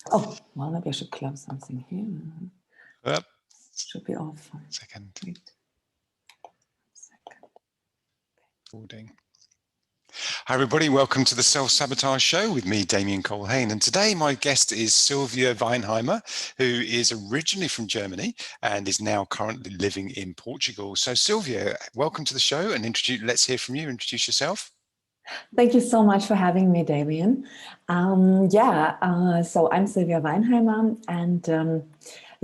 Oh, well, maybe I should close something here. Uh, Should be off. Second. Wait. Recording. Hi everybody, welcome to the Self-Sabotage Show with me, Damian Culhane. And today my guest is Sylvia Weinheimer, who is originally from Germany and is now currently living in Portugal. So Sylvia, welcome to the show and let's hear from you. Introduce yourself. Thank you so much for having me, Damian. So I'm Sylvia Weinheimer, and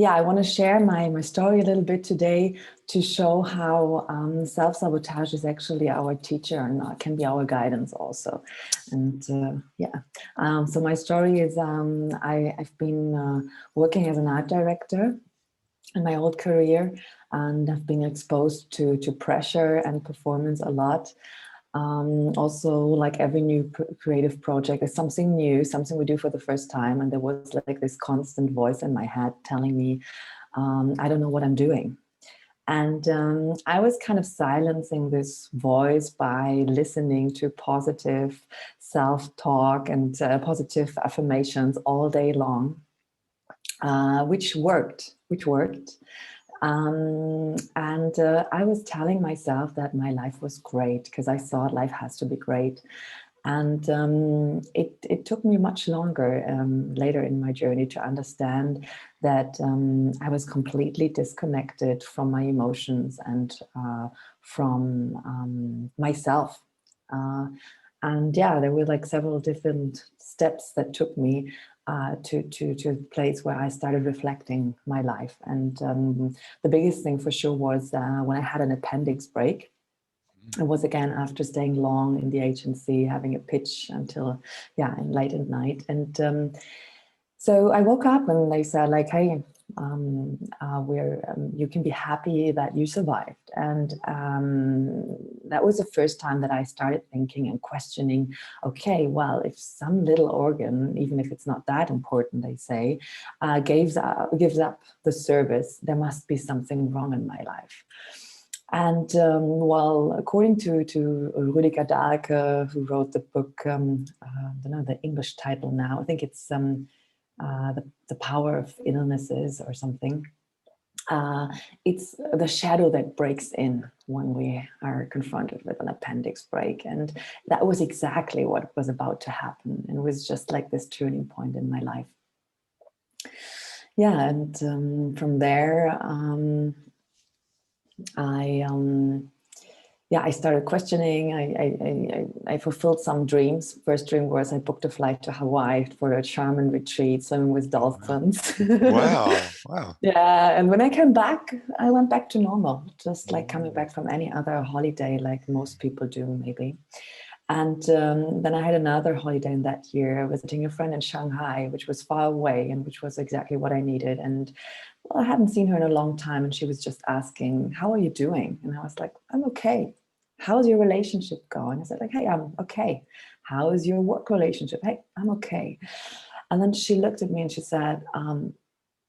I want to share my story a little bit today to show how self-sabotage is actually our teacher and can be our guidance also. And so my story is I've been working as an art director in my old career, and I've been exposed to pressure and performance a lot. Also, like every new creative project is something new, something we do for the first time. And there was like this constant voice in my head telling me, I don't know what I'm doing. And I was kind of silencing this voice by listening to positive self-talk and positive affirmations all day long, which worked. I was telling myself that my life was great because I thought life has to be great. And it took me much longer later in my journey to understand that I was completely disconnected from my emotions and from myself. There were like several different steps that took me to a place where I started reflecting my life. And the biggest thing for sure was when I had an appendix break. It was again after staying long in the agency, having a pitch until late at night. And so I woke up and they said like, hey, you can be happy that you survived. And that was the first time that I started thinking and questioning, okay, well, if some little organ, even if it's not that important, they say, gives up the service, there must be something wrong in my life. And according to Rüdiger Dahlke, who wrote the book, I don't know the English title now, I think it's the Power of Illnesses or something. It's the shadow that breaks in when we are confronted with an appendix break. And that was exactly what was about to happen. And it was just like this turning point in my life. Yeah, and from there, I started questioning. I fulfilled some dreams. First dream was I booked a flight to Hawaii for a shaman retreat, swimming with dolphins. Wow. Yeah, and when I came back, I went back to normal, just like coming back from any other holiday, like most people do, maybe. And then I had another holiday in that year, visiting a friend in Shanghai, which was far away and which was exactly what I needed. And well, I hadn't seen her in a long time, and she was just asking, how are you doing? And I was like, I'm okay. How's your relationship going? I said, like, hey, I'm okay. How is your work relationship? Hey, I'm okay. And then she looked at me and she said,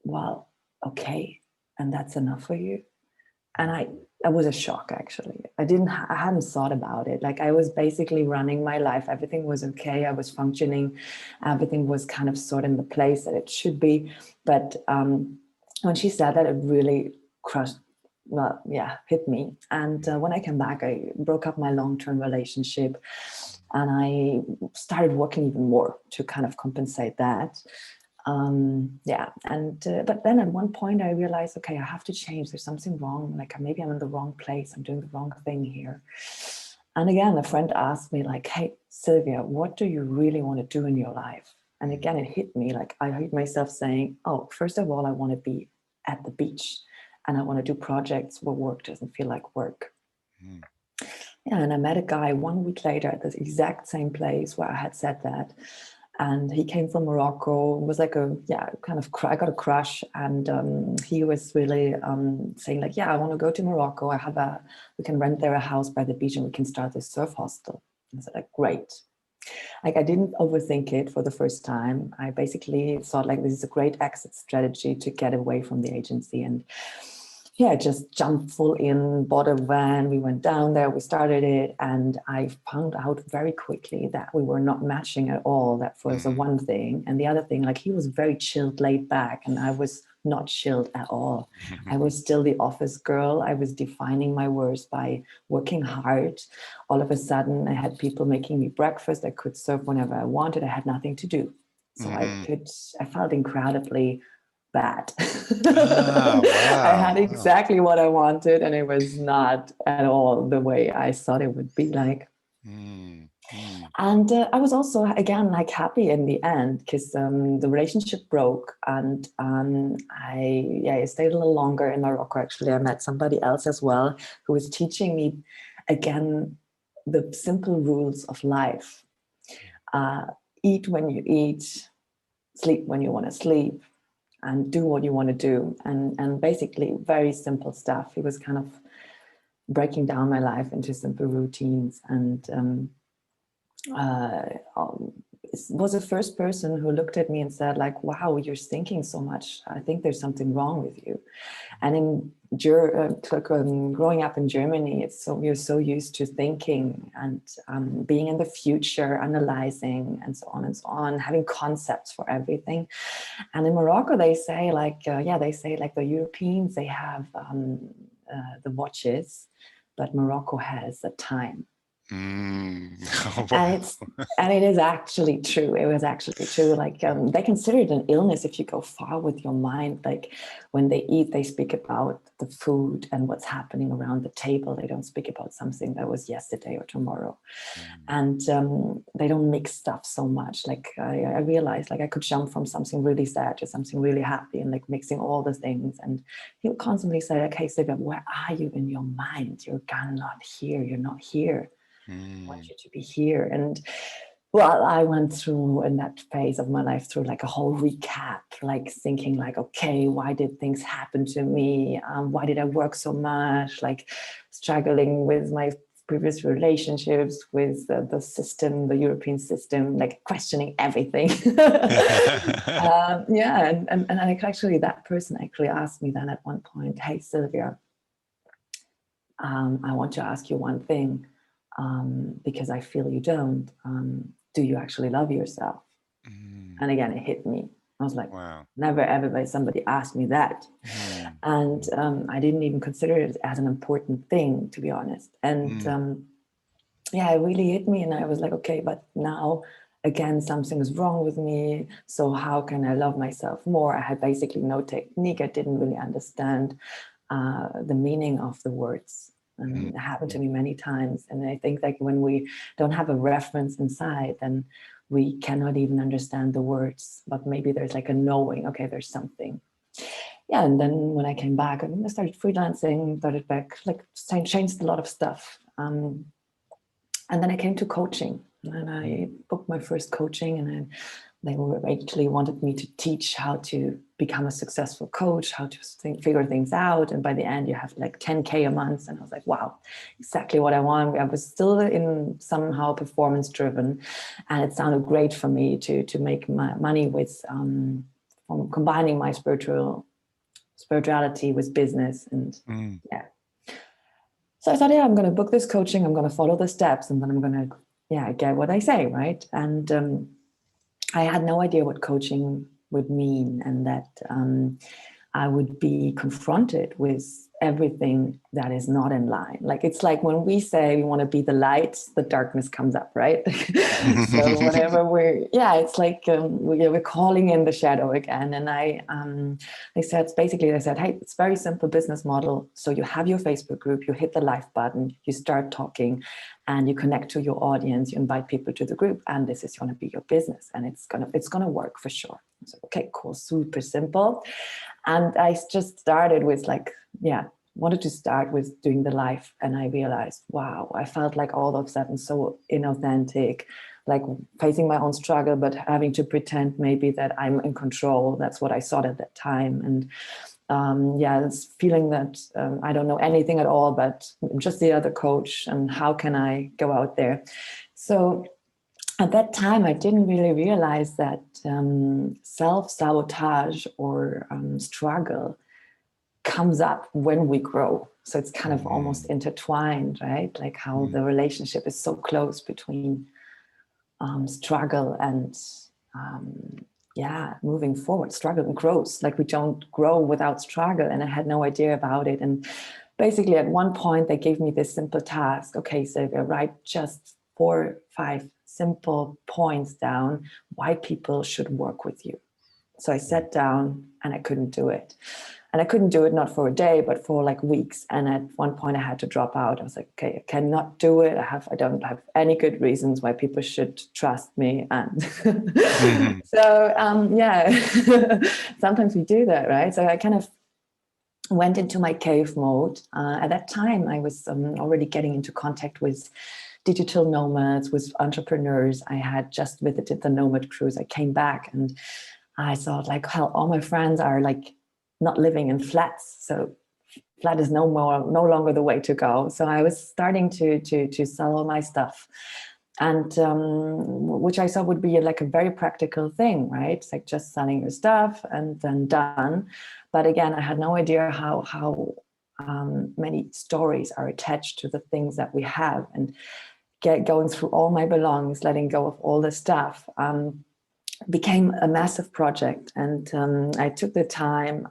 well, okay, and that's enough for you? And I was a shock, actually. I hadn't thought about it. Like I was basically running my life. Everything was okay. I was functioning. Everything was kind of sort of in the place that it should be. But when she said that, it really hit me. And when I came back, I broke up my long-term relationship, and I started working even more to kind of compensate that. But then at one point I realized, okay, I have to change. There's something wrong. Like maybe I'm in the wrong place. I'm doing the wrong thing here. And again, a friend asked me like, hey, Sylvia, what do you really want to do in your life? And again, it hit me. Like I heard myself saying, oh, first of all, I want to be at the beach, and I want to do projects where work doesn't feel like work. Yeah, and I met a guy 1 week later at the exact same place where I had said that. And he came from Morocco. It was like I got a crush. And he was really saying like, yeah, I want to go to Morocco. We can rent there a house by the beach and we can start this surf hostel. And I said like, great. Like I didn't overthink it for the first time. I basically thought like, this is a great exit strategy to get away from the agency. And yeah, just jumped full in, bought a van. We went down there, we started it, and I found out very quickly that we were not matching at all. That was the one thing. And the other thing, like he was very chilled, laid back, and I was not chilled at all. I was still the office girl. I was defining my worth by working hard. All of a sudden, I had people making me breakfast. I could serve whenever I wanted. I had nothing to do. So I felt incredibly bad. Ah, I had wow. exactly what I wanted, and it was not at all the way I thought it would be like. Mm, mm, And I was also, again, like happy in the end because the relationship broke, and I stayed a little longer in Morocco. Actually, I met somebody else as well who was teaching me again the simple rules of life. Uh, Eat when you eat, sleep when you want to sleep, and do what you want to do, and basically very simple stuff. He was kind of breaking down my life into simple routines, and uh, um, was the first person who looked at me and said, like, wow, you're thinking so much. I think there's something wrong with you. And in growing up in Germany, you're so used to thinking and being in the future, analyzing, and so on, having concepts for everything. And in Morocco, they say like, the Europeans, they have the watches, but Morocco has the time. mm. Oh, And wow. it is actually true. It was actually true. Like they consider it an illness if you go far with your mind. Like when they eat, they speak about the food and what's happening around the table. They don't speak about something that was yesterday or tomorrow. And they don't mix stuff so much. Like I realized, like I could jump from something really sad to something really happy, and like mixing all the things. And he would constantly say, "Okay, Sylvia, where are you in your mind? You're not here. You're not here. I want you to be here." And well, I went through in that phase of my life through like a whole recap, like thinking like, okay, why did things happen to me? Why did I work so much? Like struggling with my previous relationships, with the system, the European system, like questioning everything. Yeah, and I actually, that person actually asked me then at one point, "Hey, Sylvia, I want to ask you one thing, because I feel you don't. Do you actually love yourself?" Mm, And again, it hit me. I was like, wow. never ever by somebody asked me that. Mm, And I didn't even consider it as an important thing, to be honest. And mm, yeah, it really hit me. And I was like, okay, but now again, something is wrong with me. So how can I love myself more? I had basically no technique. I didn't really understand the meaning of the words. mm, And it happened to me many times. And I think like when we don't have a reference inside, then we cannot even understand the words. But maybe there's like a knowing, okay, there's something. Yeah, and then when I came back, I started freelancing, started back, like changed a lot of stuff. And then I came to coaching, and I booked my first coaching, and they were actually wanted me to teach how to become a successful coach, how to figure things out. And by the end, you have like 10K a month. And I was like, wow, exactly what I want. I was still in somehow performance driven, and it sounded great for me to make my money with from combining my spirituality with business. And mm, yeah, so I thought, yeah, I'm going to book this coaching. I'm going to follow the steps, and then I'm going to, yeah, get what I say, right? And I had no idea what coaching would mean, and that I would be confronted with everything that is not in line. Like it's like when we say we want to be the light, the darkness comes up, right? So whenever it's like we're calling in the shadow again. And they said, hey, it's very simple business model. So you have your Facebook group, you hit the live button, you start talking, and you connect to your audience, you invite people to the group, and this is going to be your business, and it's gonna work for sure. So okay, cool, super simple. And I just started with wanted to start with doing the live, and I realized, wow, I felt like all of a sudden so inauthentic, like facing my own struggle, but having to pretend maybe that I'm in control. That's what I thought at that time. And it's feeling that I don't know anything at all, but I'm just the other coach, and how can I go out there? So at that time, I didn't really realize that self-sabotage or struggle comes up when we grow. So it's kind of almost intertwined, right? Like how the relationship is so close between struggle and moving forward. Struggle and growth. Like we don't grow without struggle, and I had no idea about it. And basically at one point they gave me this simple task. Okay, Sylvia, write just 4, 5 simple points down why people should work with you. So I sat down and I couldn't do it. And I couldn't do it not for a day, but for like weeks. And at one point I had to drop out. I was like, okay, I cannot do it. I don't have any good reasons why people should trust me. And so, sometimes we do that, right? So I kind of went into my cave mode. At that time, I was already getting into contact with digital nomads, with entrepreneurs. I had just visited the Nomad cruise. I came back and I thought, like, hell, all my friends are like not living in flats, so flat is no longer the way to go. So I was starting to sell all my stuff, and which I thought would be like a very practical thing, right? It's like just selling your stuff and then done. But again, I had no idea how many stories are attached to the things that we have, and going through all my belongings, letting go of all the stuff. Became a massive project, and I took the time,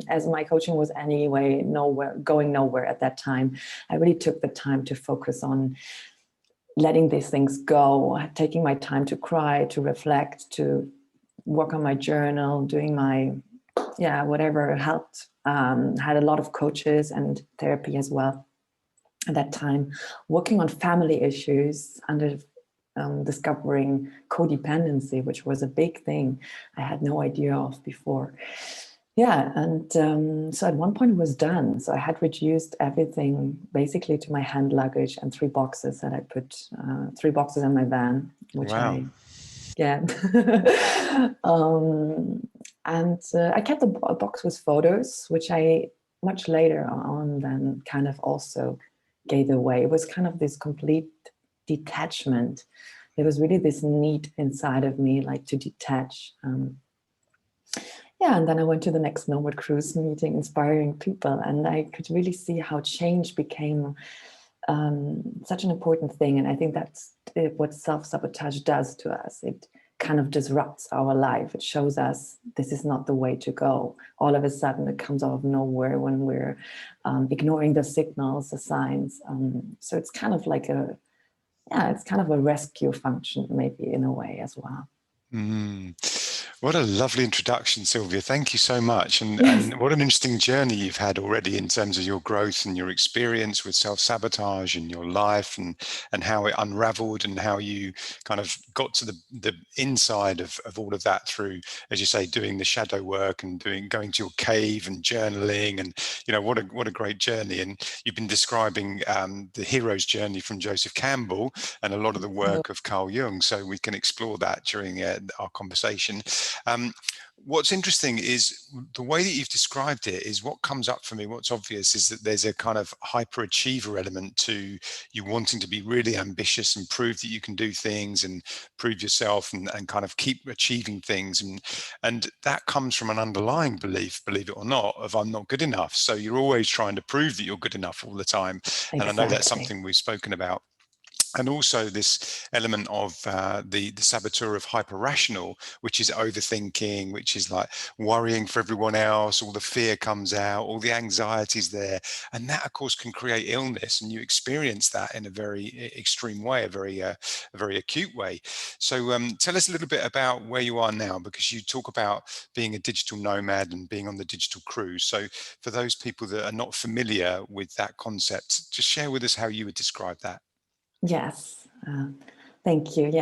as my coaching was anyway going nowhere at that time. I really took the time to focus on letting these things go, taking my time to cry, to reflect, to work on my journal, doing my whatever helped. Had a lot of coaches and therapy as well at that time, working on family issues under discovering codependency, which was a big thing I had no idea of before. Yeah, and so at one point it was done. So I had reduced everything basically to my hand luggage and 3 boxes that I put, 3 boxes in my van, which I kept a box with photos, which I much later on then kind of also gave away. It was kind of this complete detachment. There was really this need inside of me, like to detach. And then I went to the next Nomad Cruise meeting, inspiring people, and I could really see how change became such an important thing. And I think that's what self-sabotage does to us. It kind of disrupts our life. It shows us this is not the way to go. All of a sudden, it comes out of nowhere when we're ignoring the signals, the signs. So it's kind of like it's kind of a rescue function, maybe in a way as well. What a lovely introduction, Sylvia. Thank you so much. And what an interesting journey you've had already in terms of your growth and your experience with self-sabotage in your life, and how it unraveled, and how you kind of got to the inside of all of that through, as you say, doing the shadow work and going to your cave and journaling. And, what a great journey. And you've been describing the hero's journey from Joseph Campbell and a lot of the work of Carl Jung. So we can explore that during our conversation. What's interesting is the way that you've described it is what comes up for me. What's obvious is that there's a kind of hyperachiever element to you wanting to be really ambitious and prove that you can do things and prove yourself and kind of keep achieving things. And that comes from an underlying belief, believe it or not, of I'm not good enough. So you're always trying to prove that you're good enough all the time. Exactly. And I know that's something we've spoken about. And also this element of the saboteur of hyper-rational, which is overthinking, which is like worrying for everyone else, all the fear comes out, all the anxieties there. And that, of course, can create illness. And you experience that in a very extreme way, a very acute way. So tell us a little bit about where you are now, because you talk about being a digital nomad and being on the digital cruise. So for those people that are not familiar with that concept, just share with us how you would describe that. Yes, thank you.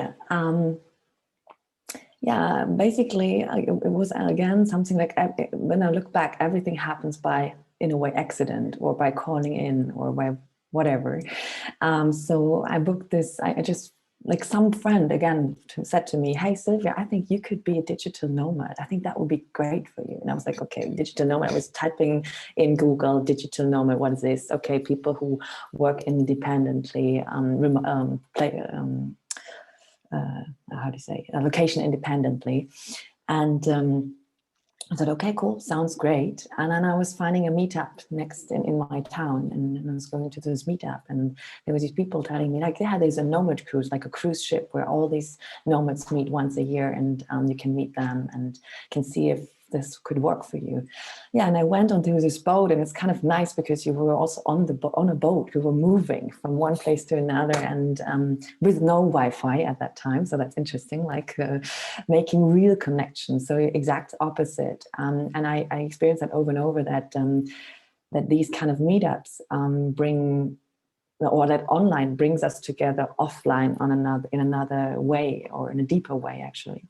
Basically, it was again something like, when I look back, everything happens by, in a way, accident, or by calling in, or by whatever. So I booked this. I just, like, some friend again said to me, "Hey Sylvia, I think you could be a digital nomad. I think that would be great for you." And I was like, "Okay, digital nomad." I was typing in Google, digital nomad. What is this? Okay, people who work independently, location independently, and I said, okay, cool, sounds great. And then I was finding a meetup next in my town, and I was going to this meetup, and there was these people telling me like, yeah, there's a nomad cruise, like a cruise ship where all these nomads meet once a year, and you can meet them and can see if this could work for you. Yeah, and I went onto this boat, and it's kind of nice because you were also on a boat. We were moving from one place to another, and with no Wi-Fi at that time, so that's interesting. Like making real connections. So exact opposite. And I experienced that over and over. That these kind of meetups bring, or that online brings us together offline in another way, or in a deeper way, actually.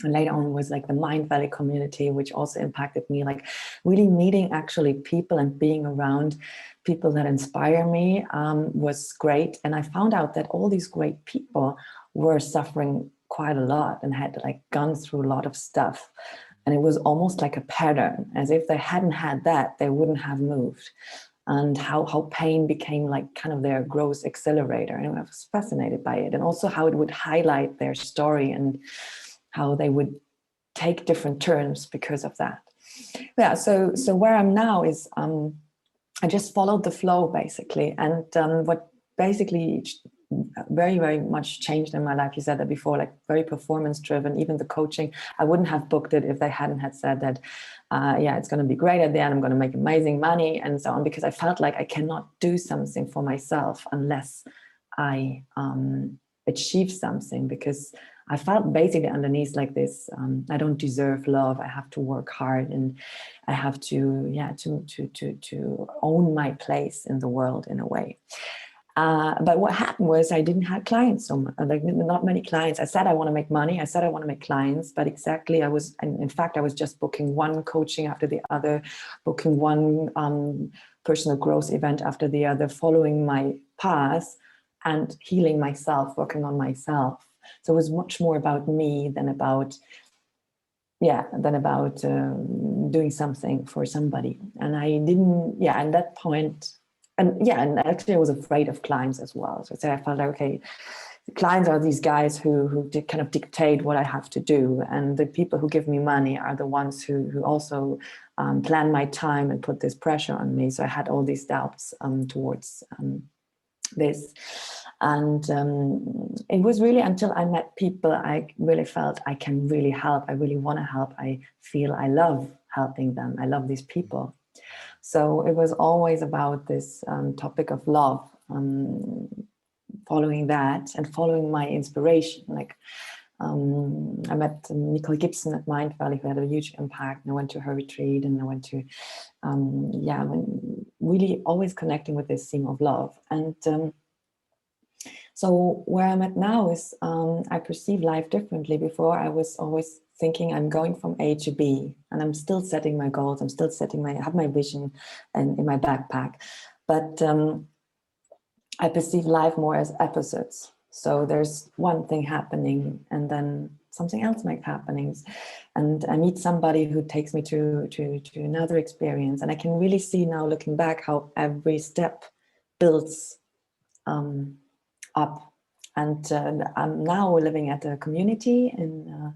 And later on was like the Mind Valley community, which also impacted me, like really meeting actually people and being around people that inspire me was great. And I found out that all these great people were suffering quite a lot and had like gone through a lot of stuff. And it was almost like a pattern, as if they hadn't had that, they wouldn't have moved. And how pain became like kind of their growth accelerator. And I was fascinated by it. And also how it would highlight their story and how they would take different turns because of that. Yeah, so where I'm now is I just followed the flow basically. And what basically very, very much changed in my life, you said that before, like very performance driven, even the coaching, I wouldn't have booked it if they hadn't had said that, yeah, it's going to be great at the end, I'm going to make amazing money and so on, because I felt like I cannot do something for myself unless I achieve something, because I felt basically underneath like this, I don't deserve love. I have to work hard, and I have to, yeah, to own my place in the world in a way. But what happened was I didn't have clients, so much, like not many clients. I said I want to make money. I said I want to make clients, but exactly I was, in fact, I was just booking one coaching after the other, booking one personal growth event after the other, following my path and healing myself, working on myself. So it was much more about me than about, yeah, doing something for somebody. And I didn't, yeah, at that point, and yeah, and actually I was afraid of clients as well. So I felt like, okay, the clients are these guys who kind of dictate what I have to do, and the people who give me money are the ones who also plan my time and put this pressure on me. So I had all these doubts towards this. And it was really until I met people, I really felt I can really help. I really want to help. I feel I love helping them. I love these people. So it was always about this topic of love, following that and following my inspiration. Like I met Nicole Gibson at Mind Valley, who had a huge impact. And I went to her retreat, and I went to, yeah, really always connecting with this theme of love. And so where I'm at now is I perceive life differently. Before I was always thinking I'm going from A to B, and I'm still setting my goals. I'm still I have my vision and in my backpack, but I perceive life more as episodes. So there's one thing happening, and then something else might happening, and I meet somebody who takes me to another experience, and I can really see now, looking back, how every step builds up. And I'm now living at a community in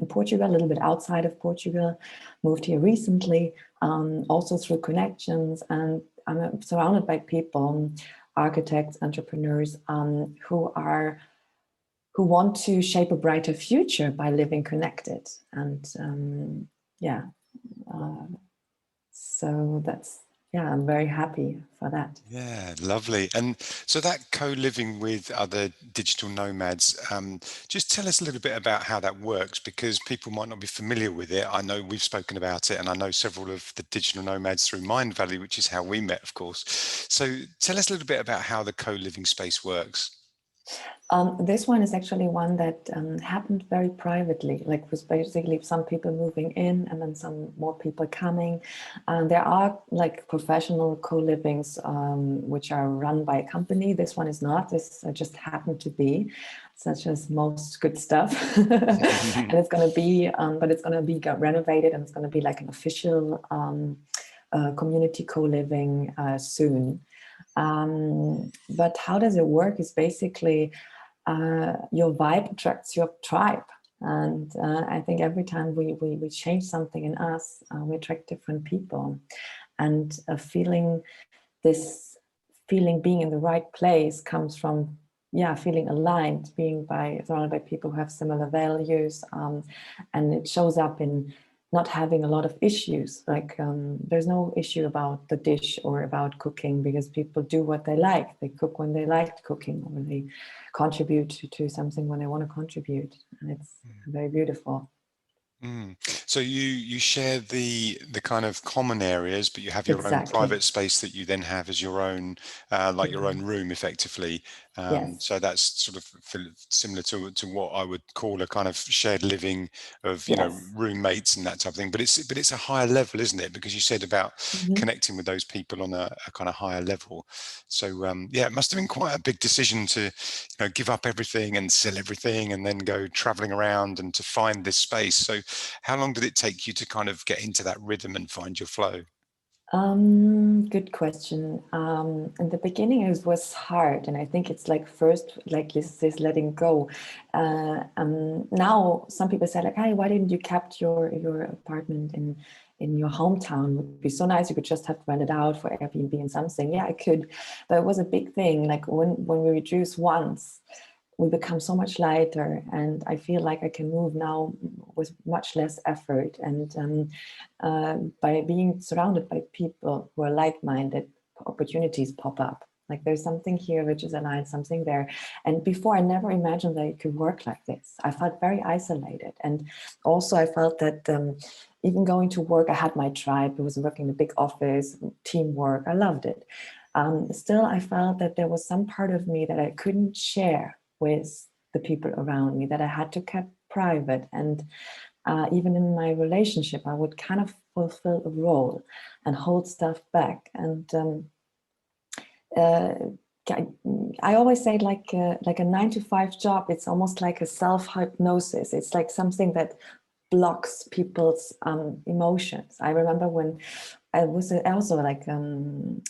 Portugal, a little bit outside of Portugal. Moved here recently, also through connections, and I'm surrounded by people, architects, entrepreneurs, who want to shape a brighter future by living connected. And yeah, so that's, yeah, I'm very happy for that. Yeah, lovely. And so that co-living with other digital nomads, just tell us a little bit about how that works, because people might not be familiar with it. I know we've spoken about it, and I know several of the digital nomads through Mind Valley, which is how we met, of course. So tell us a little bit about how the co-living space works. This one is actually one that happened very privately, like was basically some people moving in and then some more people coming. There are like professional co-livings which are run by a company. This one is not. This just happened to be, such as most good stuff. And it's going to be, but it's going to be renovated, and it's going to be like an official community co-living soon. But how does it work is basically your vibe attracts your tribe. And I think every time we change something in us, we attract different people. And this feeling being in the right place comes from, yeah, feeling aligned, being surrounded by people who have similar values. And it shows up in not having a lot of issues. Like there's no issue about the dish or about cooking, because people do what they like. They cook when they like cooking, or they contribute to something when they want to contribute. And it's very beautiful. So you share the kind of common areas, but you have your own Exactly. private space that you then have as your own, like your own room, effectively. Yes. So that's sort of similar to what I would call a kind of shared living of, you know, Yes. roommates and that type of thing. But it's a higher level, isn't it? Because you said about Mm-hmm. connecting with those people on a kind of higher level. So yeah, it must have been quite a big decision to, you know, give up everything and sell everything and then go traveling around and to find this space. So how long did it take you to kind of get into that rhythm and find your flow? Good question. In the beginning, it was hard, and I think it's like first, like this letting go. Now, some people say like, "Hey, why didn't you kept your apartment in your hometown? It would be so nice. You could just have rented out for Airbnb and something." Yeah, I could, but it was a big thing. Like when we reduce once, we become so much lighter, and I feel like I can move now with much less effort. And by being surrounded by people who are like-minded, opportunities pop up. Like there's something here which is aligned, something there. And before, I never imagined that it could work like this. I felt very isolated, and also I felt that even going to work, I had my tribe. I was working in a big office, teamwork. I loved it. Still, I felt that there was some part of me that I couldn't share with the people around me, that I had to keep private. And even in my relationship, I would kind of fulfill a role and hold stuff back. And uh, I always say like a 9 to 5 job, it's almost like a self-hypnosis. It's like something that blocks people's emotions. I remember when I was also like when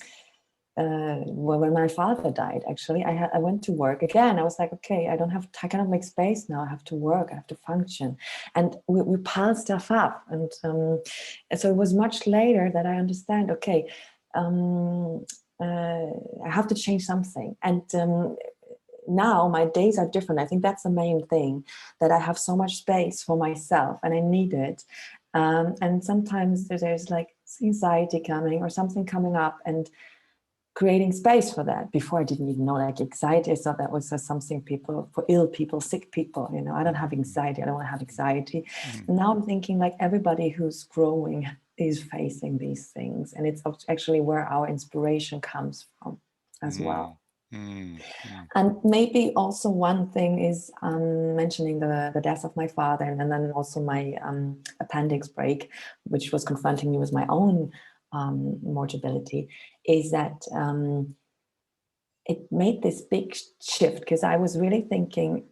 my father died, actually, I went to work again. I was like, okay, I cannot make space now. I have to work, I have to function. And we piled stuff up. And so it was much later that I understand, okay, um, I have to change something. And now my days are different. I think that's the main thing, that I have so much space for myself and I need it. And sometimes there's like anxiety coming or something coming up, and creating space for that. Before, I didn't even know like anxiety. I thought that was something people for ill people, sick people. You know, I don't have anxiety. I don't want to have anxiety. And now I'm thinking like everybody who's growing is facing these things, and it's actually where our inspiration comes from as well. And maybe also one thing is mentioning the death of my father, and then also my appendix break, which was confronting me with my own mortality, is that it made this big shift, because I was really thinking,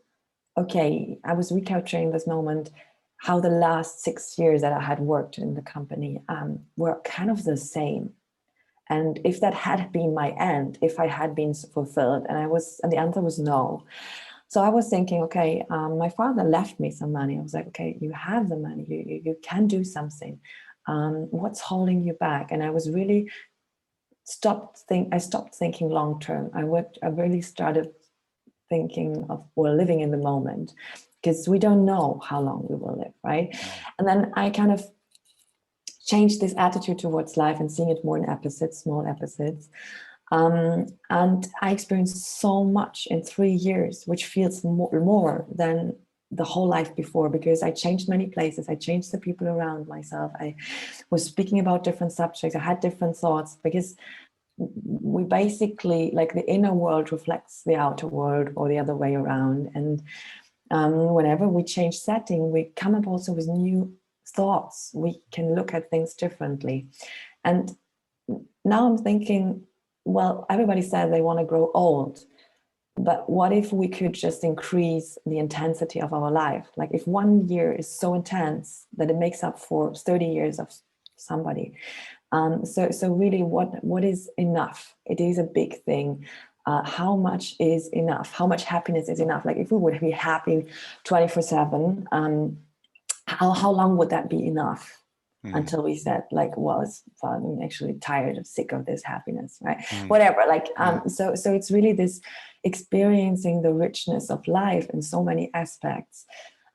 okay, I was recapturing this moment, how the last 6 years that I had worked in the company were kind of the same. And if that had been my end, if I had been fulfilled, and the answer was no. So I was thinking, okay, my father left me some money. I was like, okay, you have the money, you can do something. What's holding you back? And I was really I stopped thinking long term. I really started thinking of, well, living in the moment, because we don't know how long we will live, right? And then I kind of changed this attitude towards life and seeing it more in episodes, small episodes. And I experienced so much in 3 years, which feels more than the whole life before, because I changed many places. I changed the people around myself. I was speaking about different subjects. I had different thoughts, because we basically, like, the inner world reflects the outer world, or the other way around. And whenever we change setting, we come up also with new thoughts. We can look at things differently. And now I'm thinking, well, everybody said they want to grow old, but what if we could just increase the intensity of our life? Like, if 1 year is so intense that it makes up for 30 years of somebody. So really, what is enough? It is a big thing. how much is enough, how much happiness is enough. Like if we would be happy 24/7, how long would that be enough? Until we said like, well, I'm actually tired, sick of this happiness, right? Whatever, like, so it's really this experiencing the richness of life in so many aspects.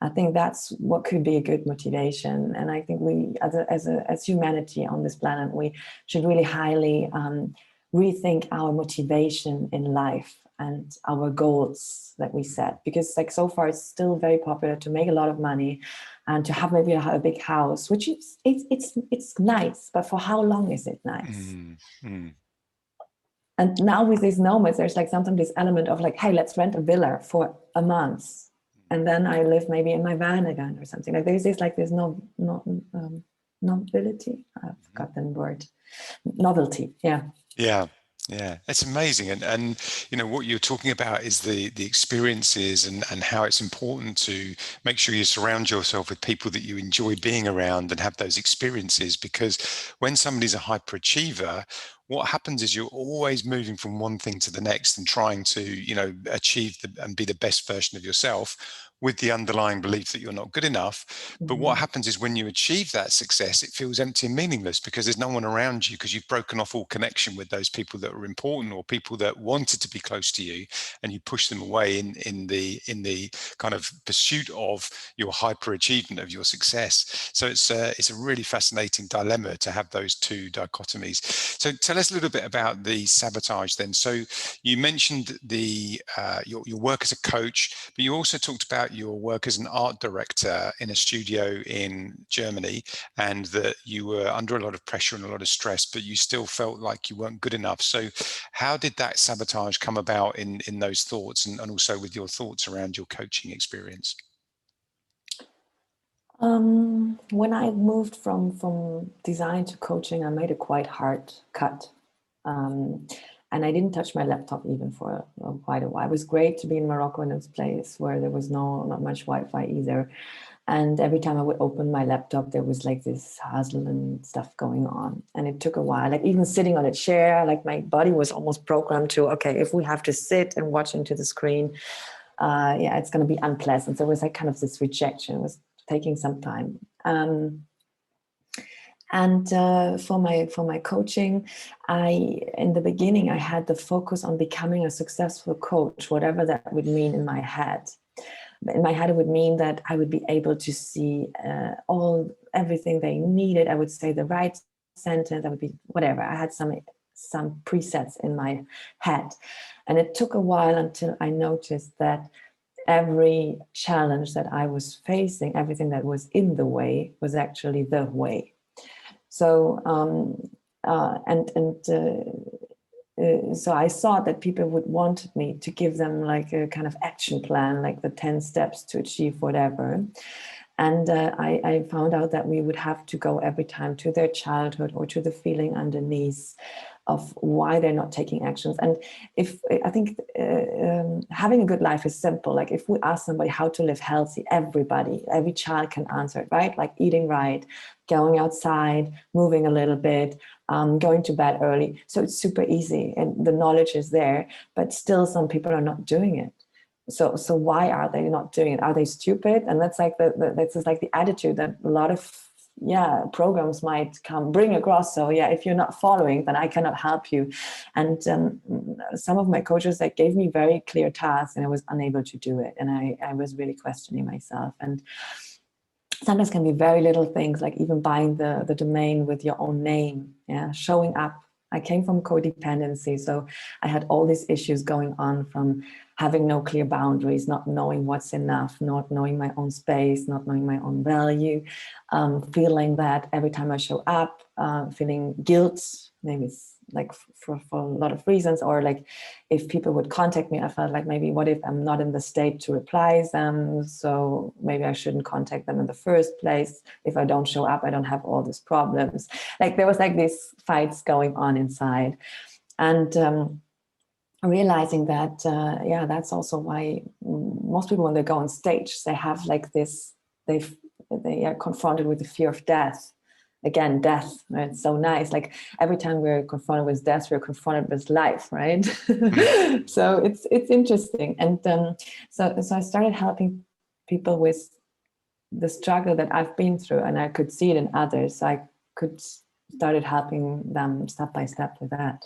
I think that's what could be a good motivation. And I think we, as humanity on this planet, we should really highly rethink our motivation in life and our goals that we set, because like so far it's still very popular to make a lot of money and to have maybe a big house, which is it's nice, but for how long is it nice? And now with these nomads, there's like sometimes this element of like, hey, let's rent a villa for a month, and then I live maybe in my van again or something. Like there's no nobility. I've forgotten the word. Novelty. Yeah, it's amazing. And you know, what you're talking about is the experiences and how it's important to make sure you surround yourself with people that you enjoy being around and have those experiences, because when somebody's a hyperachiever, what happens is you're always moving from one thing to the next and trying to, you know, achieve and be the best version of yourself, with the underlying belief that you're not good enough. But what happens is when you achieve that success, it feels empty and meaningless because there's no one around you, because you've broken off all connection with those people that are important or people that wanted to be close to you, and you push them away in the kind of pursuit of your hyper achievement of your success. So it's a really fascinating dilemma to have those two dichotomies. So tell us a little bit about the sabotage then. So you mentioned your work as a coach, but you also talked about your work as an art director in a studio in Germany, and that you were under a lot of pressure and a lot of stress, but you still felt like you weren't good enough. So how did that sabotage come about in those thoughts, and also with your thoughts around your coaching experience? When I moved from design to coaching, I made a quite hard cut. And I didn't touch my laptop even for quite a while. It was great to be in Morocco, in this place where there was not much Wi-Fi either. And every time I would open my laptop, there was like this hassle and stuff going on. And it took a while, like even sitting on a chair, like my body was almost programmed to, okay, if we have to sit and watch into the screen, it's going to be unpleasant. So it was like kind of this rejection. It was taking some time. And for my coaching, in the beginning, I had the focus on becoming a successful coach, whatever that would mean in my head. In my head, it would mean that I would be able to see everything they needed. I would say the right sentence. I would be whatever. I had some presets in my head, and it took a while until I noticed that every challenge that I was facing, everything that was in the way, was actually the way. So so I saw that people would want me to give them like a kind of action plan, like the 10 steps to achieve whatever. And I found out that we would have to go every time to their childhood or to the feeling underneath of why they're not taking actions. And I think having a good life is simple. Like if we ask somebody how to live healthy, every child can answer it, right? Like eating right, going outside, moving a little bit, going to bed early. So it's super easy and the knowledge is there, but still some people are not doing it. So why are they not doing it? Are they stupid? And that's like that's just like the attitude that a lot of programs might bring across. So if you're not following, then I cannot help you. And some of my coaches that gave me very clear tasks, and I was unable to do it. And I was really questioning myself. And sometimes can be very little things, like even buying the domain with your own name, showing up. I came from codependency, so I had all these issues going on from having no clear boundaries, not knowing what's enough, not knowing my own space, not knowing my own value, feeling that every time I show up, feeling guilt, maybe it's like for a lot of reasons, or like if people would contact me, I felt like maybe what if I'm not in the state to reply them, so maybe I shouldn't contact them in the first place. If I don't show up, I don't have all these problems. Like there was like these fights going on inside. And realizing that, that's also why most people, when they go on stage, they have like this, they are confronted with the fear of death. again, death, right? It's so nice. Like every time we're confronted with death, we're confronted with life, right? So it's interesting. And so I started helping people with the struggle that I've been through, and I could see it in others. So I could started helping them step by step with that.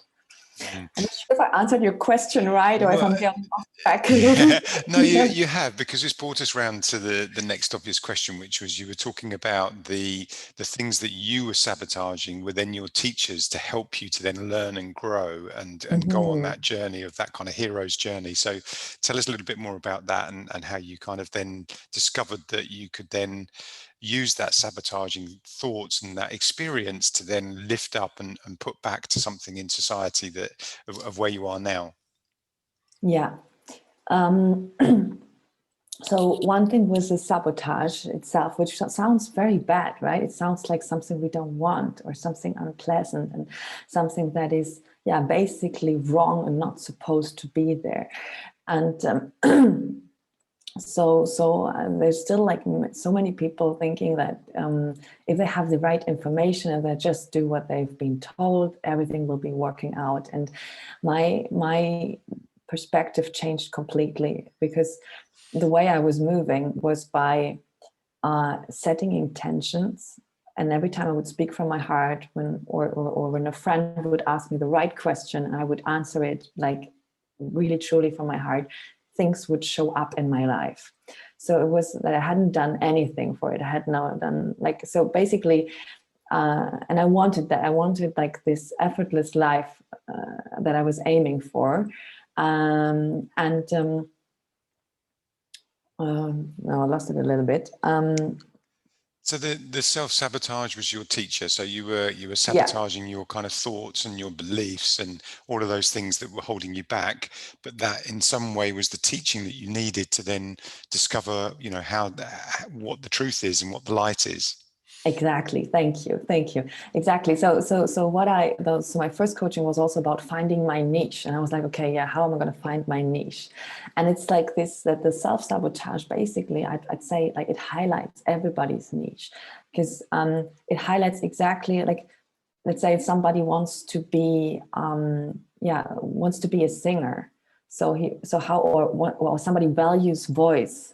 I'm not sure if I answered your question right, or if I'm going off track a little. No, you have, because it's brought us round to the next obvious question, which was you were talking about the things that you were sabotaging were then your teachers to help you to then learn and grow and go on that journey of that kind of hero's journey. So tell us a little bit more about that and how you kind of then discovered that you could then use that sabotaging thoughts and that experience to then lift up and put back to something in society that of where you are now. Yeah. So one thing was the sabotage itself, which sounds very bad, right? It sounds like something we don't want, or something unpleasant, and something that is, basically wrong and not supposed to be there. And so there's still like so many people thinking that if they have the right information and they just do what they've been told, everything will be working out. And my perspective changed completely, because the way I was moving was by setting intentions. And every time I would speak from my heart, or when a friend would ask me the right question, I would answer it like really truly from my heart, things would show up in my life. So it was that I hadn't done anything for it. I had not done so basically, and I wanted that. I wanted like this effortless life that I was aiming for. No, I lost it a little bit. So the self-sabotage was your teacher. So you were sabotaging your kind of thoughts and your beliefs and all of those things that were holding you back. But that in some way was the teaching that you needed to then discover, what the truth is and what the light is. Exactly. Thank you. Exactly. So my first coaching was also about finding my niche, and I was like, okay, how am I going to find my niche? And it's like this, that the self-sabotage, basically, I'd say like it highlights everybody's niche, because it highlights exactly, like, let's say if somebody wants to be a singer, or somebody values voice.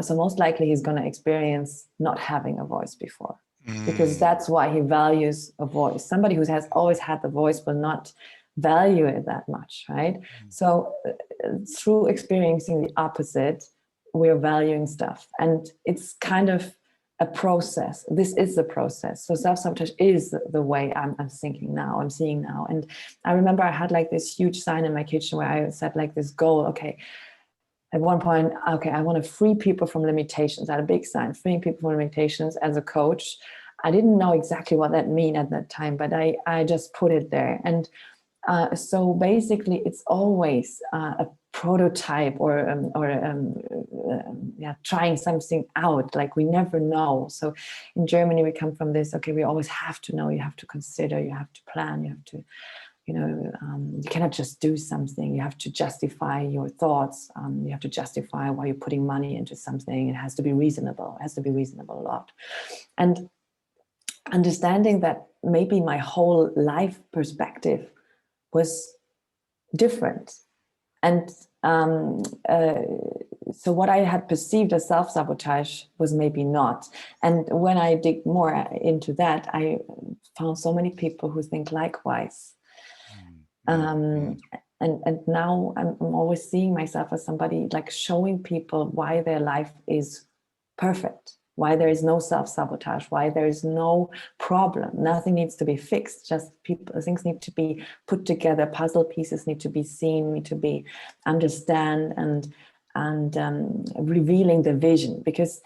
So most likely he's going to experience not having a voice before, because that's why he values a voice. Somebody who has always had the voice will not value it that much, right? So through experiencing the opposite, we're valuing stuff. And it's kind of a process. This is the process. So self-sabotage is the way I'm thinking now, I'm seeing now. And I remember I had like this huge sign in my kitchen where I set like this goal, okay, at one point, okay, I want to free people from limitations. I had a big sign, freeing people from limitations as a coach. I didn't know exactly what that meant at that time, but I just put it there. And so basically, it's always a prototype or trying something out. Like we never know. So in Germany, we come from this, okay, we always have to know, you have to consider, you have to plan, you have to, you cannot just do something. You have to justify your thoughts. You have to justify why you're putting money into something. It has to be reasonable. It has to be reasonable a lot. And understanding that maybe my whole life perspective was different. And so what I had perceived as self-sabotage was maybe not. And when I dig more into that, I found so many people who think likewise. And now I'm always seeing myself as somebody like showing people why their life is perfect, why there is no self-sabotage, why there is no problem. Nothing needs to be fixed. Just things need to be put together. Puzzle pieces need to be seen, need to be understand and revealing the vision, because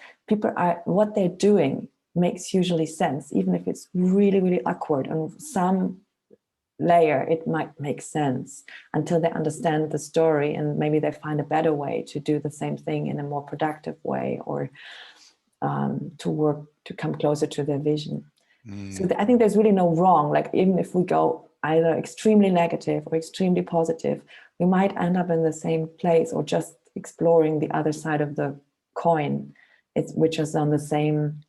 what they're doing makes usually sense, even if it's really, really awkward. And some layer it might make sense until they understand the story, and maybe they find a better way to do the same thing in a more productive way, or to come closer to their vision. So I think there's really no wrong. Like even if we go either extremely negative or extremely positive, we might end up in the same place, or just exploring the other side of the coin, which is on the same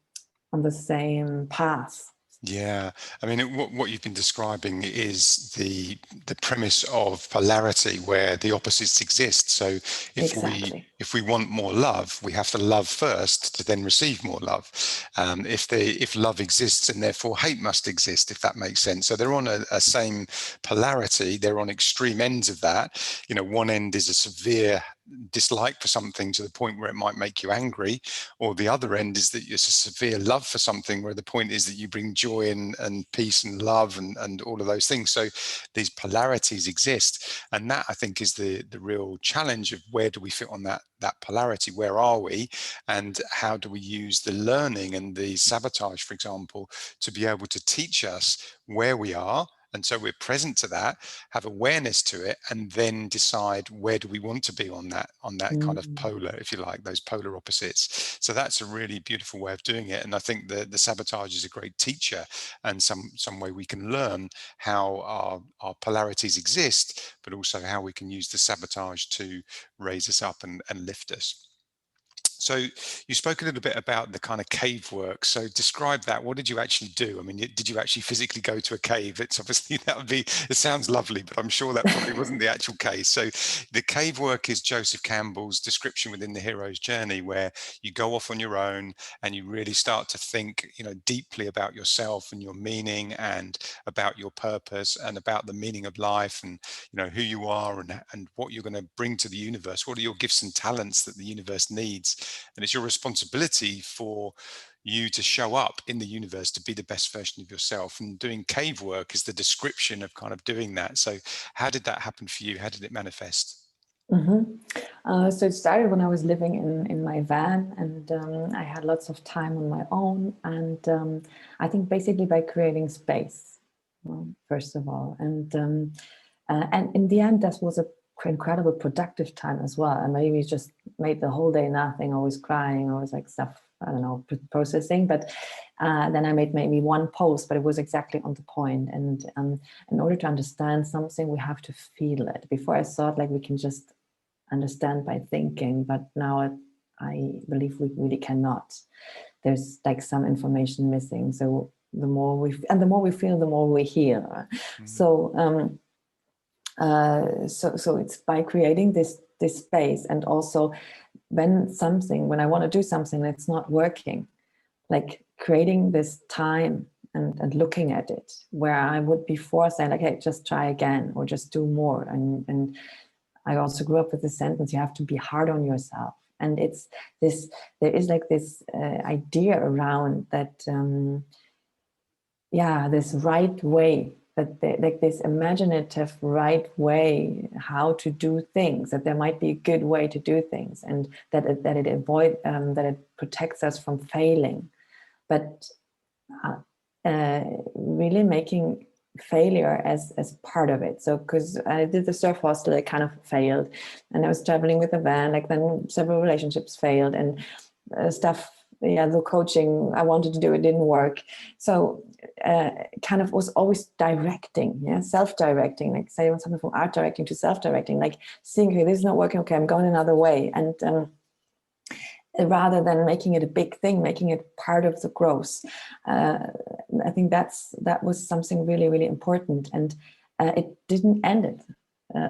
path. Yeah, I mean, what you've been describing is the premise of polarity, where the opposites exist. So Exactly. if we want more love, we have to love first to then receive more love. If love exists, and therefore hate must exist, if that makes sense. So they're on a same polarity. They're on extreme ends of that. One end is a severe dislike for something to the point where it might make you angry, or the other end is that it's a severe love for something where the point is that you bring joy and peace and love and all of those things. So these polarities exist, and that, I think, is the real challenge of where do we fit on that polarity, where are we, and how do we use the learning and the sabotage, for example, to be able to teach us where we are. And so we're present to that, have awareness to it, and then decide where do we want to be on that kind of Mm. polar, if you like, those polar opposites. So that's a really beautiful way of doing it. And I think the sabotage is a great teacher, and some way we can learn how our polarities exist, but also how we can use the sabotage to raise us up and lift us. So you spoke a little bit about the kind of cave work. So describe that. What did you actually do? I mean, did you actually physically go to a cave? It's obviously it sounds lovely, but I'm sure that probably wasn't the actual case. So the cave work is Joseph Campbell's description within the hero's journey, where you go off on your own and you really start to think, deeply about yourself and your meaning, and about your purpose, and about the meaning of life, and, who you are, and what you're going to bring to the universe. What are your gifts and talents that the universe needs? And it's your responsibility for you to show up in the universe to be the best version of yourself. And doing cave work is the description of kind of doing that. So how did that happen for you? How did it manifest? Mhm. So it started when I was living in my van, and I had lots of time on my own. And I think basically by creating space, first of all. And in the end, that was a incredible productive time as well. And maybe just made the whole day nothing, always crying, always like stuff, I don't know, processing. But then I made maybe one post, but it was exactly on the point. And in order to understand something, we have to feel it. Before I thought like we can just understand by thinking, but now I believe we really cannot. There's like some information missing. So the more we feel, the more we hear. Mm. So so it's by creating this space, and also when I want to do something that's not working, like creating this time and looking at it, where I would before saying like, hey, just try again or just do more. And I also grew up with the sentence, you have to be hard on yourself. And it's this, there is like this idea around that, this right way, like this imaginative right way how to do things, that there might be a good way to do things, and that it protects us from failing. But really making failure as part of it. So because I did the surf hostel, it kind of failed, and I was traveling with a van, like then several relationships failed, and stuff, the coaching I wanted to do, it didn't work. So kind of was always directing, self-directing, like say something from art directing to self-directing, like seeing, okay, this is not working, okay, I'm going another way. And rather than making it a big thing, making it part of the growth. I think that was something really, really important. And it didn't end it.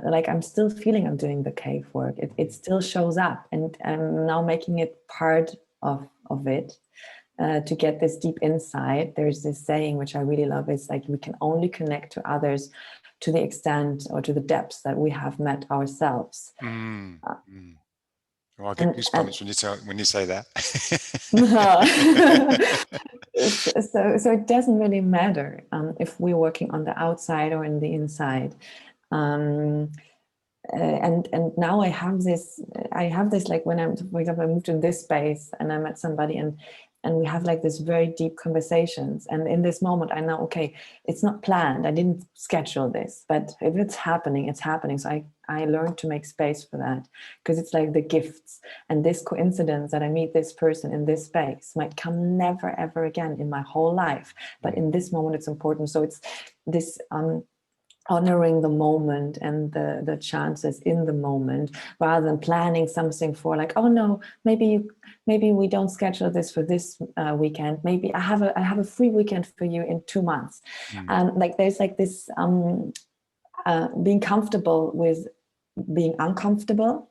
Like I'm still feeling I'm doing the cave work. It still shows up, and I'm now making it part of it. To get this deep insight, there's this saying which I really love. It's like we can only connect to others to the extent or to the depths that we have met ourselves. Mm. Mm. Well, I get And goosebumps when you say that. so it doesn't really matter if we're working on the outside or in the inside. Um, and now I have this like when I'm, for example, I moved in this space and I met somebody, and we have like this very deep conversations. And in this moment, I know, okay, it's not planned. I didn't schedule this, but if it's happening, it's happening. So I learned to make space for that, because it's like the gifts, and this coincidence that I meet this person in this space might come never, ever again in my whole life. But in this moment, it's important. So it's this, honoring the moment and the chances in the moment, rather than planning something for like, oh no, maybe we don't schedule this for this weekend. Maybe I have a free weekend for you in 2 months. Like there's like this being comfortable with being uncomfortable,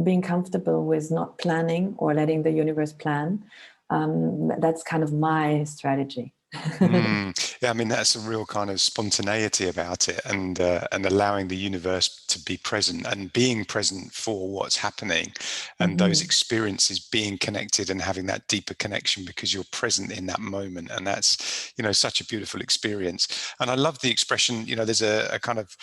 being comfortable with not planning or letting the universe plan. That's kind of my strategy. Yeah, I mean, that's a real kind of spontaneity about it, and allowing the universe to be present and being present for what's happening, and those experiences being connected and having that deeper connection because you're present in that moment. And that's, such a beautiful experience. And I love the expression, there's a kind of,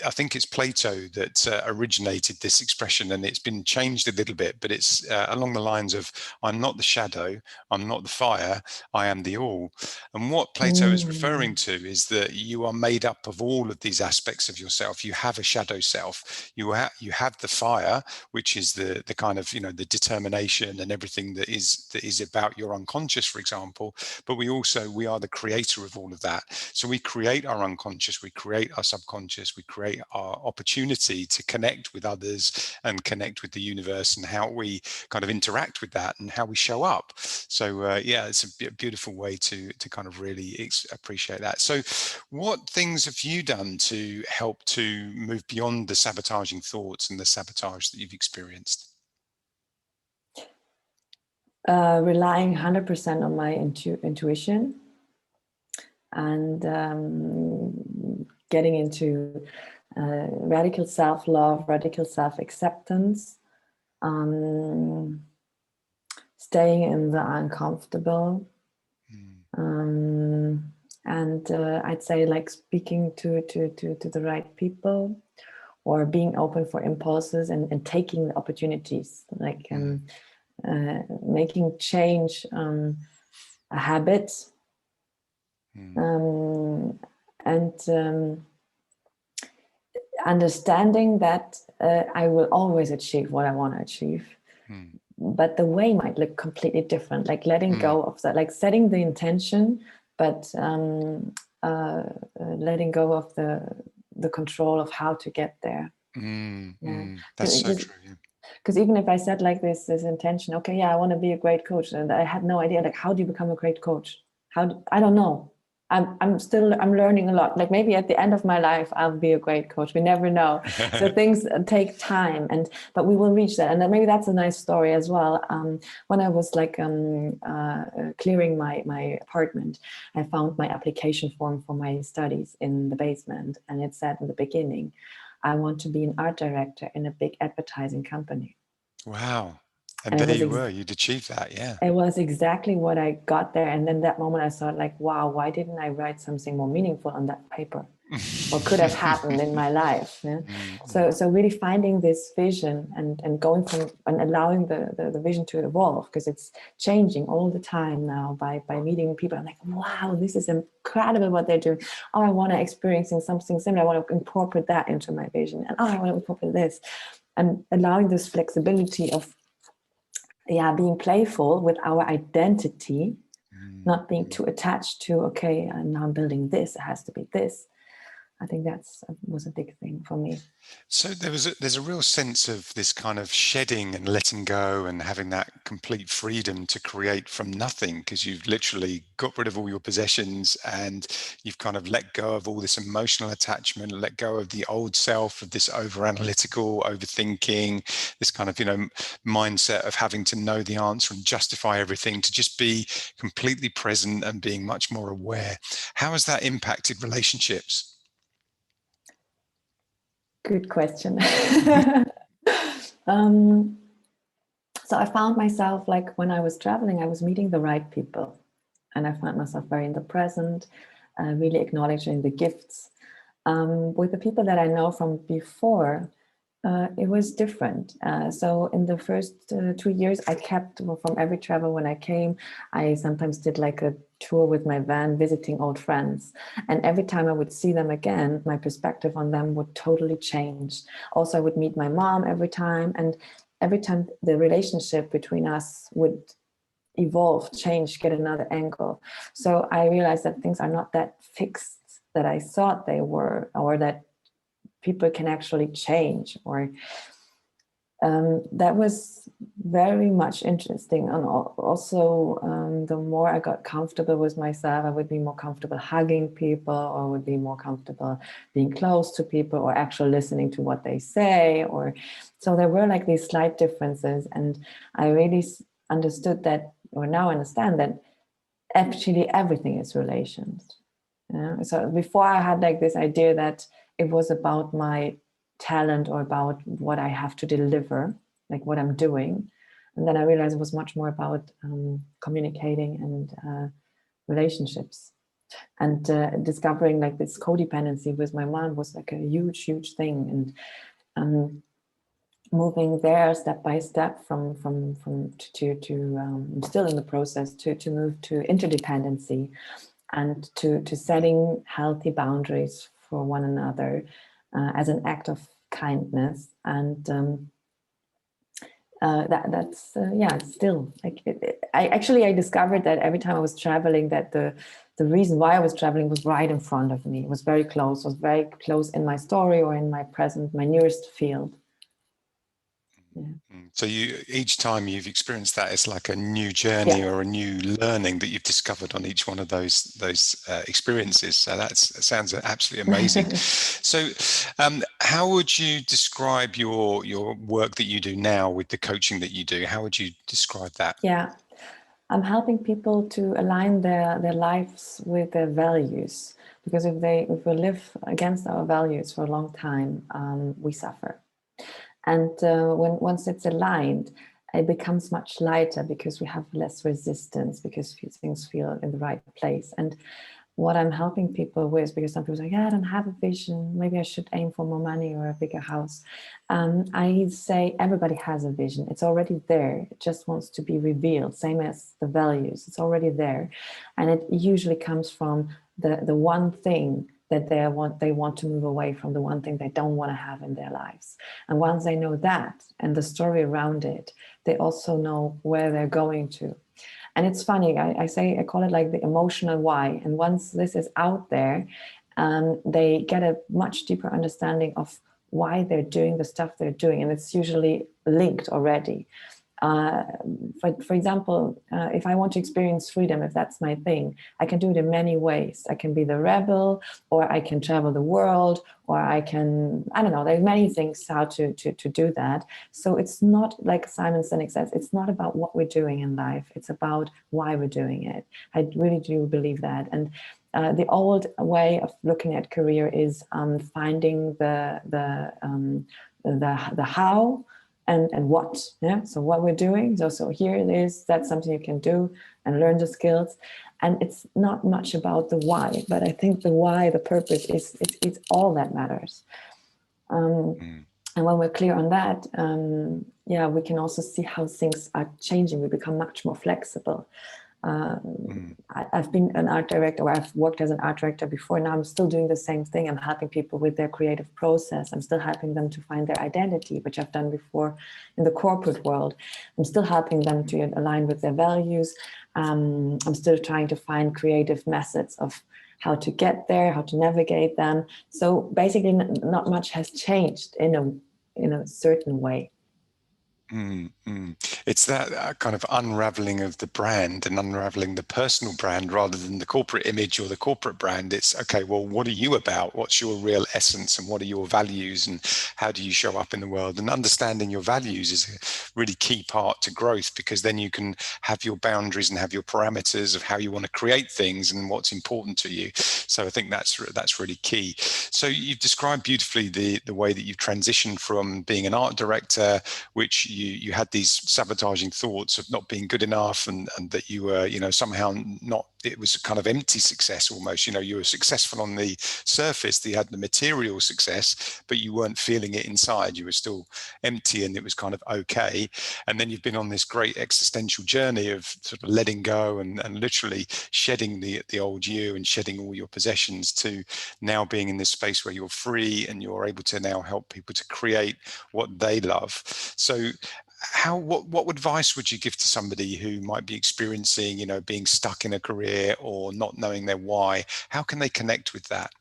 I think it's Plato that originated this expression, and it's been changed a little bit, but it's along the lines of, I'm not the shadow, I'm not the fire, I am the all. And what Plato is referring to is that you are made up of all of these aspects of yourself. You have a shadow self. You have the fire, which is the kind of, the determination and everything that is about your unconscious, for example. But we are the creator of all of that. So we create our unconscious, we create our subconscious, we create our opportunity to connect with others and connect with the universe, and how we kind of interact with that and how we show up. So yeah, it's a beautiful way to kind of really appreciate that. So what things have you done to help to move beyond the sabotaging thoughts and the sabotage that you've experienced? Relying 100% on my intuition, and getting into radical self-love, radical self-acceptance, staying in the uncomfortable. And I'd say like speaking to the right people, or being open for impulses and taking the opportunities, like making change a habit, and understanding that I will always achieve what I want to achieve. But the way might look completely different, like letting go of that, like setting the intention, but letting go of the control of how to get there. That's so true. Yeah. Because even if I set like this intention, okay, yeah, I want to be a great coach, and I had no idea, like, how do you become a great coach? I don't know. I'm learning a lot. Like maybe at the end of my life, I'll be a great coach. We never know. So things take time, but we will reach that. And then maybe that's a nice story as well. When I was like clearing my apartment, I found my application form for my studies in the basement, and it said in the beginning, I want to be an art director in a big advertising company. Wow. And there you were, you'd achieved that. Yeah. It was exactly what I got there. And then that moment I thought like, wow, why didn't I write something more meaningful on that paper? What could have happened in my life? Yeah? So really finding this vision and going from and allowing the vision to evolve, because it's changing all the time now by meeting people. I'm like, wow, this is incredible what they're doing. Oh, I want to experience something similar. I want to incorporate that into my vision. And I want to incorporate this. And allowing this flexibility of being playful with our identity, not being too attached to, okay, now I'm building this, it has to be this. I think that was a big thing for me. So there's a real sense of this kind of shedding and letting go and having that complete freedom to create from nothing, because you've literally got rid of all your possessions and you've kind of let go of all this emotional attachment, let go of the old self, of this over analytical, overthinking, this kind of, mindset of having to know the answer and justify everything, to just be completely present and being much more aware. How has that impacted relationships? Good question. So I found myself, like when I was traveling, I was meeting the right people, and I found myself very in the present, really acknowledging the gifts. With the people that I know from before, it was different. So in the first 2 years, I kept from every travel when I came, I sometimes did like a tour with my van visiting old friends. And every time I would see them again, my perspective on them would totally change. Also, I would meet my mom every time. And every time the relationship between us would evolve, change, get another angle. So I realized that things are not that fixed that I thought they were, or that people can actually change, or that was very much interesting. And also, the more I got comfortable with myself, I would be more comfortable hugging people, or would be more comfortable being close to people, or actually listening to what they say. Or so there were like these slight differences, and I really understood that, or now understand that actually everything is relations. So before I had like this idea that it was about my talent or about what I have to deliver, like what I'm doing. And then I realized it was much more about communicating and relationships. And discovering like this codependency with my mom was like a huge, huge thing. And moving there step by step from I'm still in the process to move to interdependency, and to setting healthy boundaries for one another as an act of kindness. And that's still like I discovered that every time I was traveling, that the reason why I was traveling was right in front of me. It was very close. It was very close in my story, or in my present, my nearest field. Yeah. So each time you've experienced that, it's like a new journey or a new learning that you've discovered on each one of those experiences. So that sounds absolutely amazing. So how would you describe your work that you do now with the coaching that you do? How would you describe that? Yeah, I'm helping people to align their lives with their values, because if we live against our values for a long time, we suffer. And once it's aligned, it becomes much lighter, because we have less resistance, because things feel in the right place. And what I'm helping people with, because some people say, yeah, I don't have a vision, maybe I should aim for more money or a bigger house. I say everybody has a vision. It's already there. It just wants to be revealed, same as the values. It's already there. And it usually comes from the one thing that they want to move away from, the one thing they don't want to have in their lives. And once they know that and the story around it, they also know where they're going to. And it's funny, I call it like the emotional why. And once this is out there, they get a much deeper understanding of why they're doing the stuff they're doing. And it's usually linked already. For example, if I want to experience freedom, if that's my thing, I can do it in many ways. I can be the rebel, or I can travel the world, or I can, I don't know, there's many things how to do that. So it's not like Simon Sinek says, it's not about what we're doing in life. It's about why we're doing it. I really do believe that. And the old way of looking at career is finding the how, and what, yeah. So what we're doing. So here it is. That's something you can do and learn the skills. And it's not much about the why, but I think the why, the purpose it's all that matters. And when we're clear on that, we can also see how things are changing. We become much more flexible. I've been an art director, or I've worked as an art director before. Now I'm still doing the same thing. I'm helping people with their creative process. I'm still helping them to find their identity, which I've done before in the corporate world. I'm still helping them to align with their values. I'm still trying to find creative methods of how to get there, how to navigate them. So basically, not much has changed in a certain way. It's that kind of unraveling of the brand and unraveling the personal brand rather than the corporate image or the corporate brand. It's okay, well, what are you about? What's your real essence, and what are your values, and how do you show up in the world? And understanding your values is a really key part to growth, because then you can have your boundaries and have your parameters of how you want to create things and what's important to you. So I think that's really key. So you've described beautifully the way that you've transitioned from being an art director, which you had these sabotaging thoughts of not being good enough, and that you were, somehow not, it was a kind of empty success almost. You were successful on the surface, you had the material success, but you weren't feeling it inside. You were still empty, and it was kind of okay. And then you've been on this great existential journey of sort of letting go and literally shedding the old you and shedding all your possessions, to now being in this space where you're free and you're able to now help people to create what they love. So what advice would you give to somebody who might be experiencing, being stuck in a career or not knowing their why? How can they connect with that?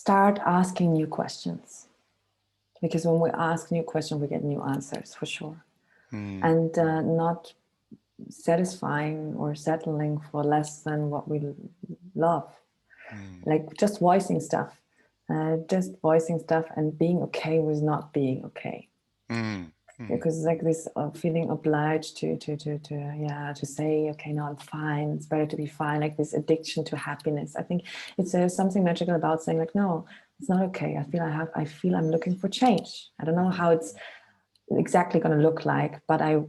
start asking new questions, because when we ask new questions, we get new answers for sure. And not satisfying or settling for less than what we love. Like just voicing stuff and being okay with not being okay. Because like this feeling obliged to say, okay, no, I'm fine, it's better to be fine, like this addiction to happiness. I think it's something magical about saying like, no, it's not okay. I feel I'm looking for change. I don't know how it's exactly going to look like, but I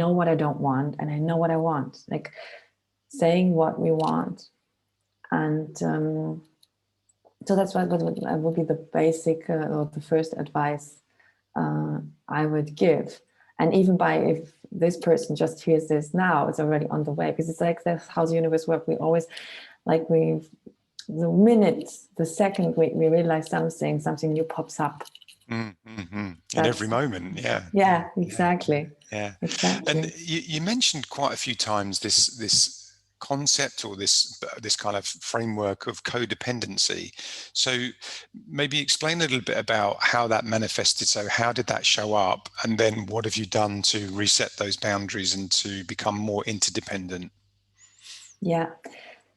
know what I don't want and I know what I want. Like saying what we want. And so that's what would be the basic or the first advice I would give. And even if this person just hears this now, it's already on the way, because it's like that's how the universe works. We always, the second we realize something new pops up. In every moment. Yeah, exactly. Yeah. Exactly. And you mentioned quite a few times this concept or this kind of framework of codependency. So maybe explain a little bit about how that manifested. So how did that show up? And then what have you done to reset those boundaries and to become more interdependent? Yeah.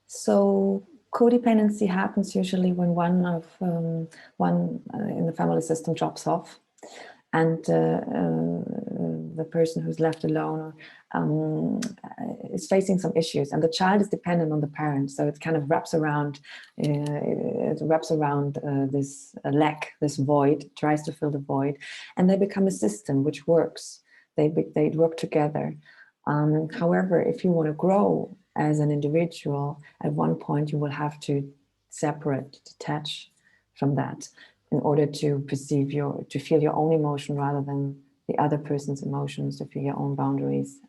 So codependency happens usually when one in the family system drops off, and the person who's left alone is facing some issues, and the child is dependent on the parent. So it kind of wraps around this lack, this void, tries to fill the void, and they become a system which works. They work together. However, if you want to grow as an individual, at one point you will have to detach from that in order to to feel your own emotion rather than the other person's emotions, to feel your own boundaries.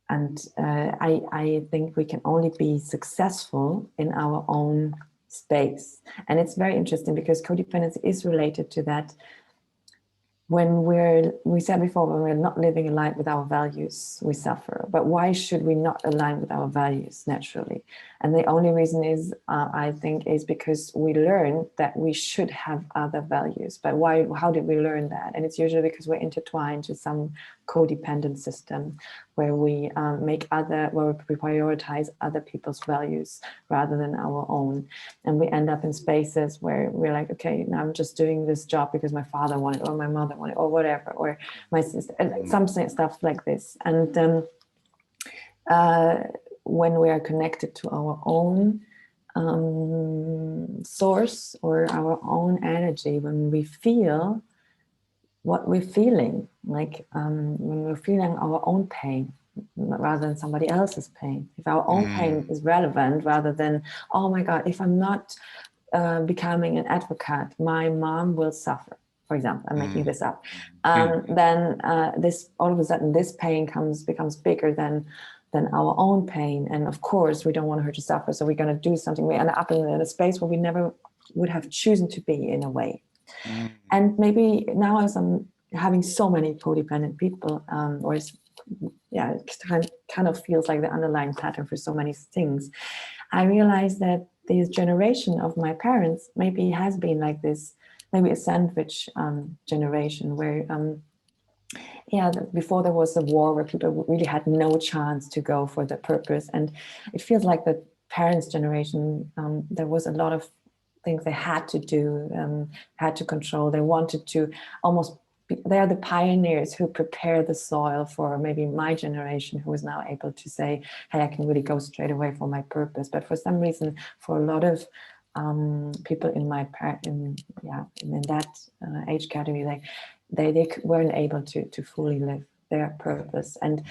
I think we can only be successful in our own space. And it's very interesting because codependency is related to that. When we said before, when we're not living aligned with our values, we suffer. But why should we not align with our values naturally? And the only reason is, I think, is because we learn that we should have other values. But why? How did we learn that? And it's usually because we're intertwined to some codependent system where we where we prioritize other people's values rather than our own. And we end up in spaces where we're like, okay, now I'm just doing this job because my father wanted, or my mother wanted, or whatever, or my sister, something, stuff like this. And when we are connected to our own source or our own energy, when we feel what we're feeling, like when we're feeling our own pain rather than somebody else's pain. If our own pain is relevant rather than, oh my God, if I'm not becoming an advocate, my mom will suffer, for example, I'm making this up. Then this, all of a sudden, this pain becomes bigger than our own pain. And of course, we don't want her to suffer. So we're going to do something. We end up in a space where we never would have chosen to be, in a way. And maybe now, as I'm having so many codependent people, it kind of feels like the underlying pattern for so many things, I realized that this generation of my parents maybe has been like this, maybe a sandwich generation where, before there was a war where people really had no chance to go for the purpose. And it feels like the parents' generation, there was a lot of things they had to do, had to control. They wanted to almost they are the pioneers who prepare the soil for maybe my generation, who is now able to say, hey, I can really go straight away for my purpose. But for some reason, for a lot of people in that age category, they weren't able to fully live their purpose. And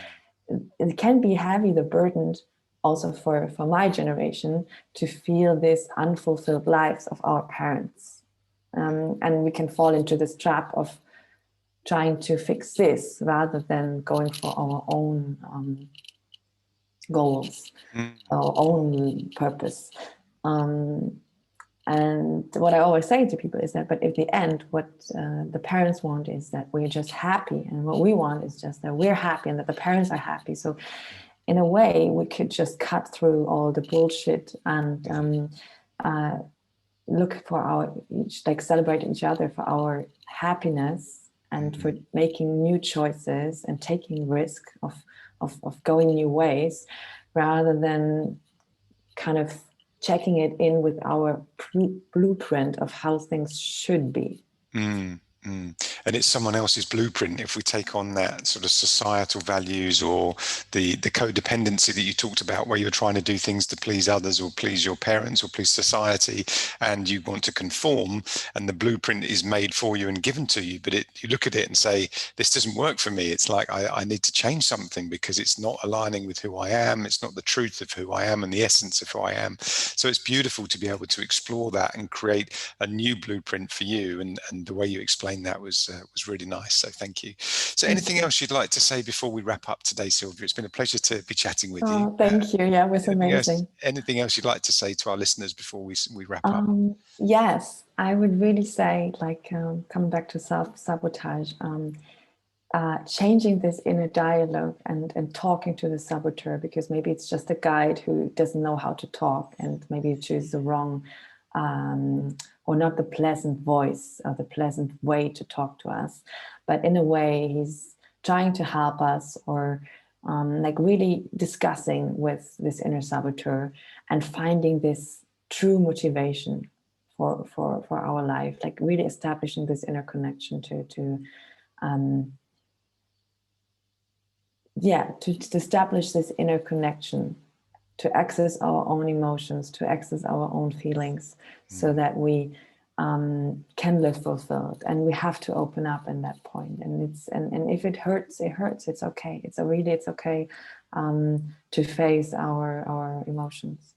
it can be heavy, the burden also for my generation, to feel this unfulfilled lives of our parents. And we can fall into this trap of trying to fix this rather than going for our own goals, our own purpose. And what I always say to people is that, but at the end, what the parents want is that we're just happy. And what we want is just that we're happy and that the parents are happy. So in a way, we could just cut through all the bullshit and look for our, like celebrate each other for our happiness and for making new choices and taking risk of going new ways, rather than kind of checking it in with our blueprint of how things should be. And it's someone else's blueprint if we take on that sort of societal values or the codependency that you talked about, where you're trying to do things to please others or please your parents or please society, and you want to conform, and the blueprint is made for you and given to you, but you look at it and say, this doesn't work for me. It's like I need to change something because it's not aligning with who I am. It's not the truth of who I am and the essence of who I am. So it's beautiful to be able to explore that and create a new blueprint for you, and the way you explained that was really nice. So thank you. So anything else you'd like to say before we wrap up today, Sylvia? It's been a pleasure to be chatting with you. Thank you. Yeah, it was amazing. Anything else you'd like to say to our listeners before we wrap up? Yes, I would really say, like, coming back to self-sabotage, changing this inner dialogue and talking to the saboteur, because maybe it's just a guide who doesn't know how to talk, and maybe chooses the wrong or not the pleasant voice or the pleasant way to talk to us. But in a way, he's trying to help us, or like really discussing with this inner saboteur and finding this true motivation for our life, like really establishing this inner connection to establish this inner connection, to access our own emotions, to access our own feelings, so that we can live fulfilled. And we have to open up in that point. And if it hurts, it hurts. It's okay. It's okay to face our emotions.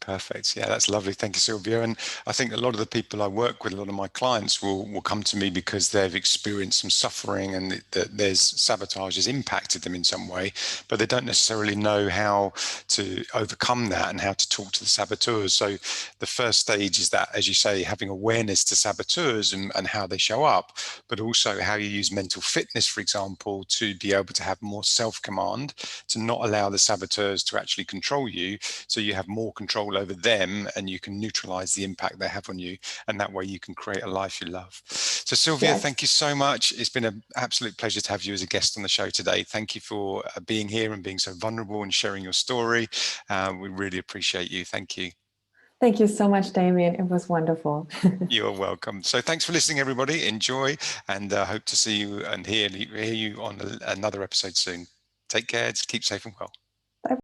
Perfect. Yeah, that's lovely. Thank you, Sylvia. And I think a lot of the people I work with, a lot of my clients will come to me because they've experienced some suffering, and that there's sabotage has impacted them in some way, but they don't necessarily know how to overcome that and how to talk to the saboteurs. So the first stage is that, as you say, having awareness to saboteurs and how they show up, but also how you use mental fitness, for example, to be able to have more self-command, to not allow the saboteurs to actually control you, so you have more control over them and you can neutralize the impact they have on you. And that way you can create a life you love. So Sylvia, Yes. Thank you so much. It's been an absolute pleasure to have you as a guest on the show today. Thank you for being here and being so vulnerable and sharing your story. We really appreciate you. Thank you. Thank you so much, Damian. It was wonderful. You're welcome. So thanks for listening, everybody. Enjoy, and hope to see you and hear you on another episode soon. Take care. Keep safe and well.